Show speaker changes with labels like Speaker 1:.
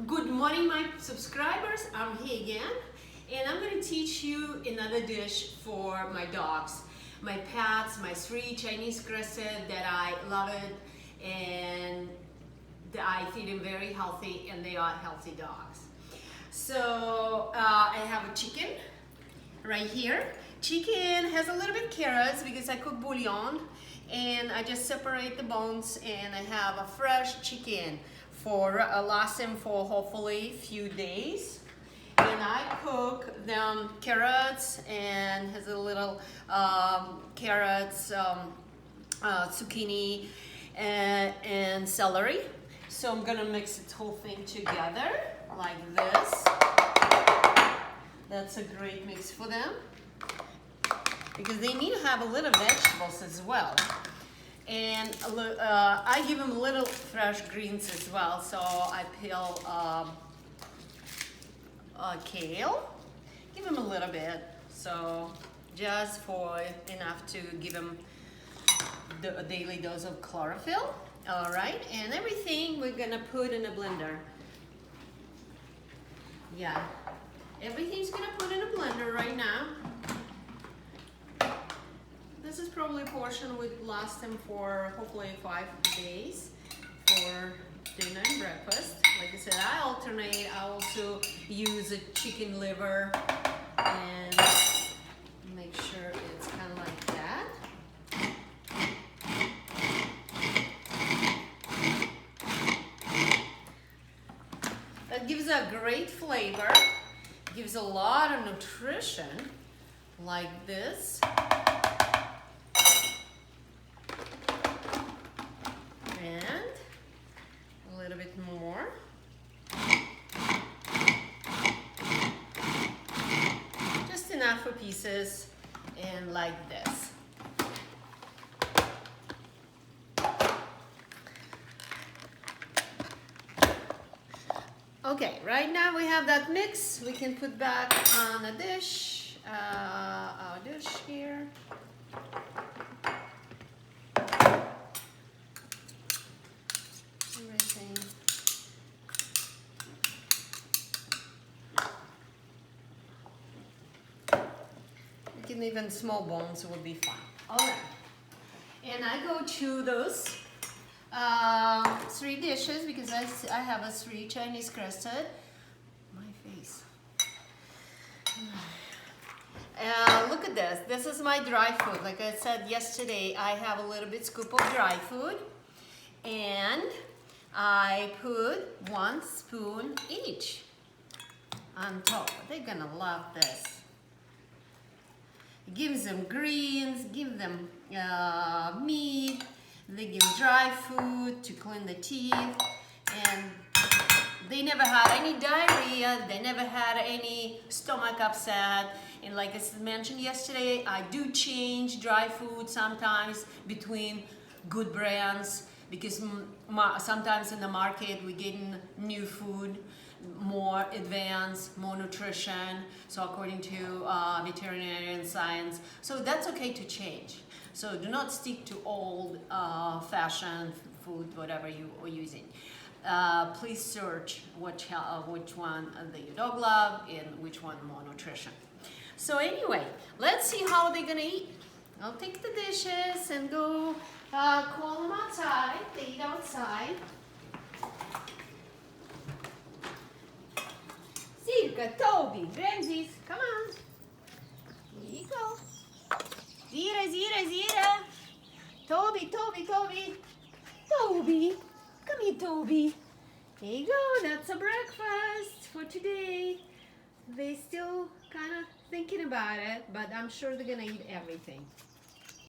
Speaker 1: Good morning, my subscribers. I'm here again, and I'm going to teach you another dish for my dogs, my pets, my 3 Chinese crested that I love it, and that I feed them very healthy, and they are healthy dogs. So I have a chicken right here. Chicken has a little bit carrots because I cook bouillon, and I just separate the bones, and I have a fresh chicken for last them for hopefully few days. And I cook them carrots and has a little carrots, zucchini, and celery. So I'm gonna mix this whole thing together like this. That's a great mix for them because they need to have a little vegetables as well. And I give them a little fresh greens as well. So I peel kale, give them a little bit. So just for enough to give them a daily dose of chlorophyll. All right, and everything we're gonna put in a blender. Yeah, everything's gonna put in a blender right now. This is probably a portion would last them for hopefully 5 days for dinner and breakfast. Like I said, I alternate. I also use a chicken liver and make sure it's kind of like that. That gives a great flavor, gives a lot of nutrition like this. And a little bit more. Just enough for pieces and like this. Okay, right now we have that mix. We can put back on a dish, our dish here. Even small bones would be fine. All right, and I go to those 3 dishes because I have a 3 Chinese crested. My face. Look at this. This is my dry food. Like I said yesterday, I have a little bit scoop of dry food, and I put 1 spoon each on top. They're gonna love this. Gives them greens, give them meat, they give dry food to clean the teeth, and they never had any diarrhea, they never had any stomach upset. And like I mentioned yesterday, I do change dry food sometimes between good brands because sometimes in the market we're getting new food, more advanced, more nutrition, so according to veterinarian science. So that's okay to change. So do not stick to old fashioned food, whatever you are using. Please search which one that your dog love and which one more nutrition. So anyway, let's see how they're gonna eat. I'll take the dishes and go call them outside. They eat outside. Zirka, Toby, Ramses, come on. Here you go. Zira, Zira, Zira. Toby, Toby, Toby. Toby, come here, Toby. There you go, that's a breakfast for today. They still kind of thinking about it, but I'm sure they're gonna eat everything.